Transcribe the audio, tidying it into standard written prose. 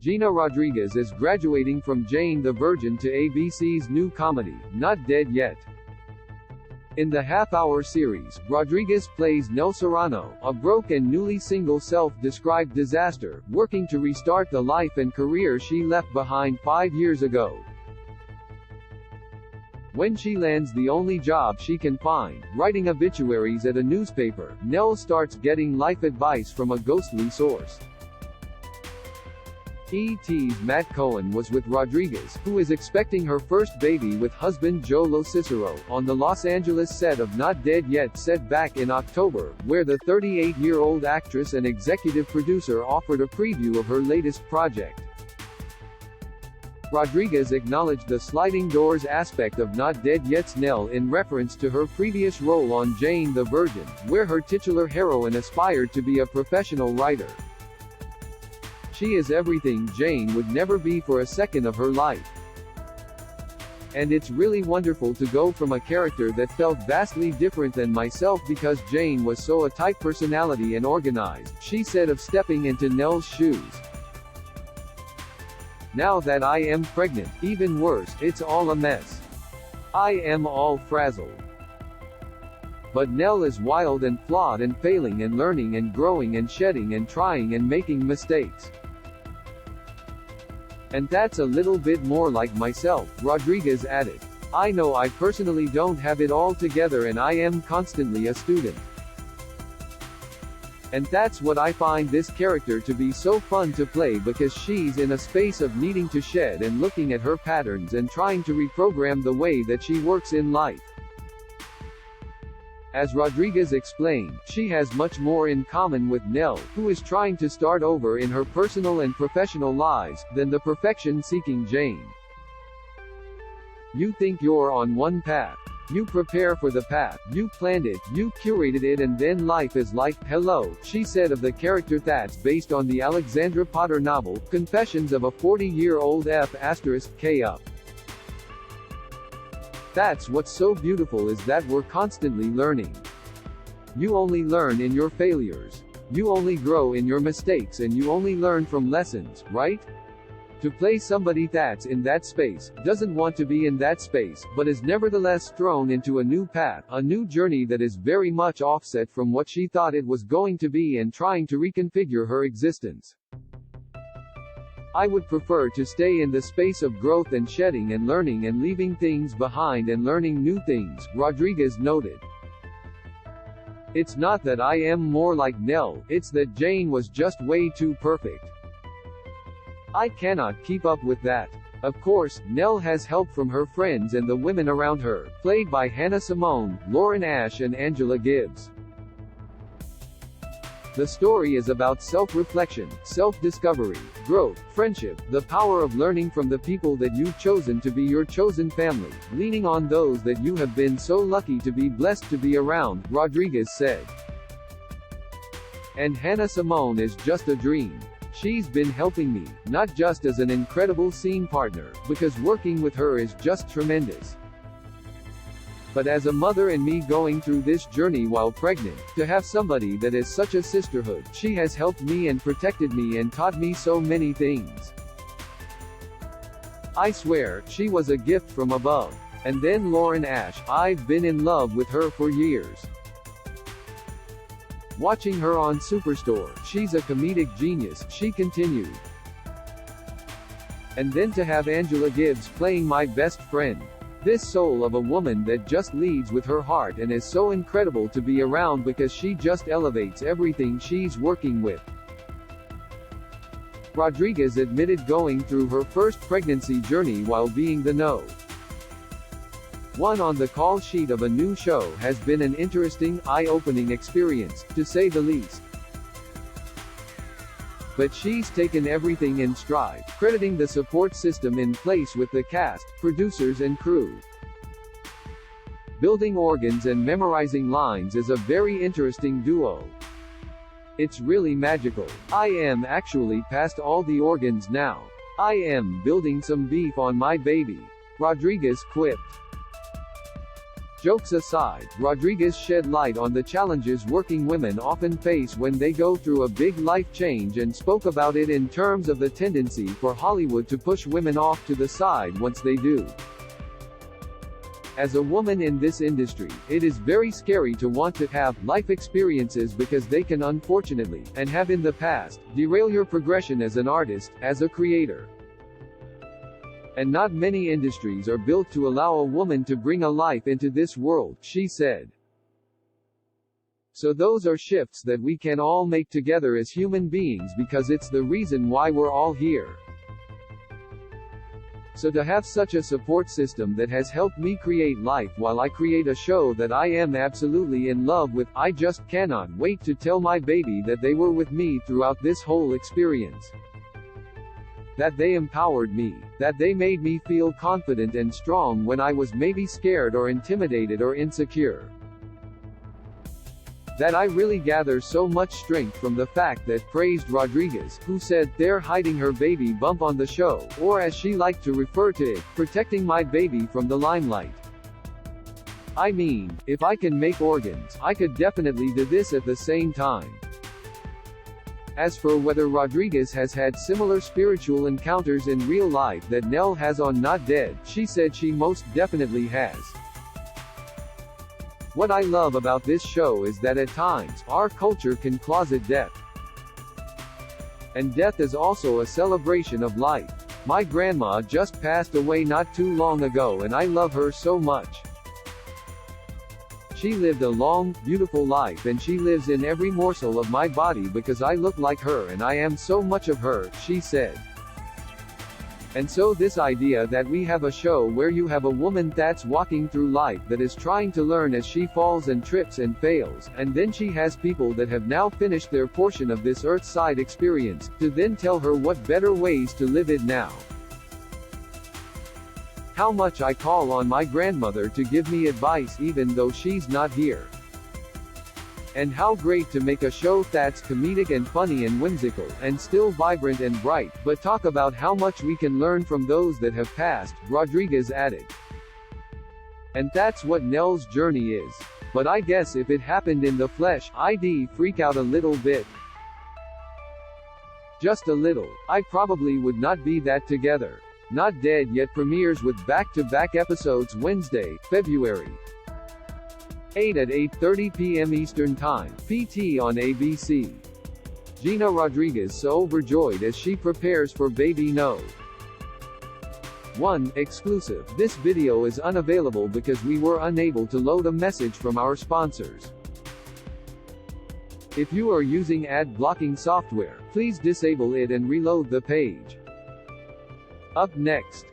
Gina Rodriguez is graduating from Jane the Virgin to ABC's new comedy, Not Dead Yet. In the half-hour series, Rodriguez plays Nell Serrano, a broke and newly single self-described disaster, working to restart the life and career she left behind 5 years ago. When she lands the only job she can find, writing obituaries at a newspaper, Nell starts getting life advice from a ghostly source. ET's Matt Cohen was with Rodriguez, who is expecting her first baby with husband Joe Locicero, on the Los Angeles set of Not Dead Yet, set back in October, where the 38-year-old actress and executive producer offered a preview of her latest project. Rodriguez acknowledged the sliding doors aspect of Not Dead Yet's Nell in reference to her previous role on Jane the Virgin, where her titular heroine aspired to be a professional writer. She is everything Jane would never be for a second of her life. And it's really wonderful to go from a character that felt vastly different than myself because Jane was so a type personality and organized, she said of stepping into Nell's shoes. Now that I am pregnant, even worse, it's all a mess. I am all frazzled. But Nell is wild and flawed and failing and learning and growing and shedding and trying and making mistakes. And that's a little bit more like myself, Rodriguez added. I know I personally don't have it all together and I am constantly a student. And that's what I find this character to be so fun to play because she's in a space of needing to shed and looking at her patterns and trying to reprogram the way that she works in life. As Rodriguez explained, she has much more in common with Nell, who is trying to start over in her personal and professional lives, than the perfection-seeking Jane. You think you're on one path. You prepare for the path, you planned it, you curated it, and then life is like, hello, she said of the character that's based on the Alexandra Potter novel, Confessions of a 40-Year-Old F***K-Up. That's what's so beautiful is that we're constantly learning. You only learn in your failures. You only grow in your mistakes and you only learn from lessons, right? To play somebody that's in that space, doesn't want to be in that space, but is nevertheless thrown into a new path, a new journey that is very much offset from what she thought it was going to be and trying to reconfigure her existence. I would prefer to stay in the space of growth and shedding and learning and leaving things behind and learning new things, Rodriguez noted. It's not that I am more like Nell, it's that Jane was just way too perfect. I cannot keep up with that. Of course, Nell has help from her friends and the women around her, played by Hannah Simone, Lauren Ash and Angela Gibbs. The story is about self-reflection, self-discovery, growth, friendship, the power of learning from the people that you've chosen to be your chosen family, leaning on those that you have been so lucky to be blessed to be around, Rodriguez said. And Hannah Simone is just a dream. She's been helping me, not just as an incredible scene partner, because working with her is just tremendous, but as a mother and me going through this journey while pregnant, to have somebody that is such a sisterhood. She has helped me and protected me and taught me so many things. I swear, she was a gift from above. And then Lauren Ash, I've been in love with her for years. Watching her on Superstore, she's a comedic genius, she continued. And then to have Angela Gibbs playing my best friend. This soul of a woman that just leads with her heart and is so incredible to be around because she just elevates everything she's working with. Rodriguez admitted going through her first pregnancy journey while being the one on the call sheet of a new show has been an interesting, eye-opening experience, to say the least. But she's taken everything in stride, crediting the support system in place with the cast, producers and crew. Building organs and memorizing lines is a very interesting duo. It's really magical. I am actually past all the organs now. I am building some beef on my baby. Rodriguez quipped. Jokes aside, Rodriguez shed light on the challenges working women often face when they go through a big life change and spoke about it in terms of the tendency for Hollywood to push women off to the side once they do. As a woman in this industry, it is very scary to want to have life experiences because they can unfortunately, and have in the past, derail your progression as an artist, as a creator. And not many industries are built to allow a woman to bring a life into this world, she said. So those are shifts that we can all make together as human beings because it's the reason why we're all here. So to have such a support system that has helped me create life while I create a show that I am absolutely in love with, I just cannot wait to tell my baby that they were with me throughout this whole experience. That they empowered me, that they made me feel confident and strong when I was maybe scared or intimidated or insecure. That I really gather so much strength from the fact that, praised Rodriguez, who said, they're hiding her baby bump on the show, or as she liked to refer to it, protecting my baby from the limelight. I mean, if I can make organs, I could definitely do this at the same time. As for whether Rodriguez has had similar spiritual encounters in real life that Nell has on Not Dead, she said she most definitely has. What I love about this show is that at times, our culture can closet death. And death is also a celebration of life. My grandma just passed away not too long ago and I love her so much. She lived a long, beautiful life and she lives in every morsel of my body because I look like her and I am so much of her, she said. And so this idea that we have a show where you have a woman that's walking through life that is trying to learn as she falls and trips and fails, and then she has people that have now finished their portion of this earthside experience, to then tell her what better ways to live it now. How much I call on my grandmother to give me advice even though she's not here. And how great to make a show that's comedic and funny and whimsical, and still vibrant and bright, but talk about how much we can learn from those that have passed, Rodriguez added. And that's what Nell's journey is. But I guess if it happened in the flesh, I'd freak out a little bit. Just a little. I probably would not be that together. Not Dead Yet premieres with back-to-back episodes Wednesday, February 8 at 8:30 p.m. Eastern Time, PT on ABC. Gina Rodriguez so overjoyed as she prepares for baby No. 1. Exclusive. This video is unavailable because we were unable to load a message from our sponsors. If you are using ad blocking software, please disable it and reload the page. Up next.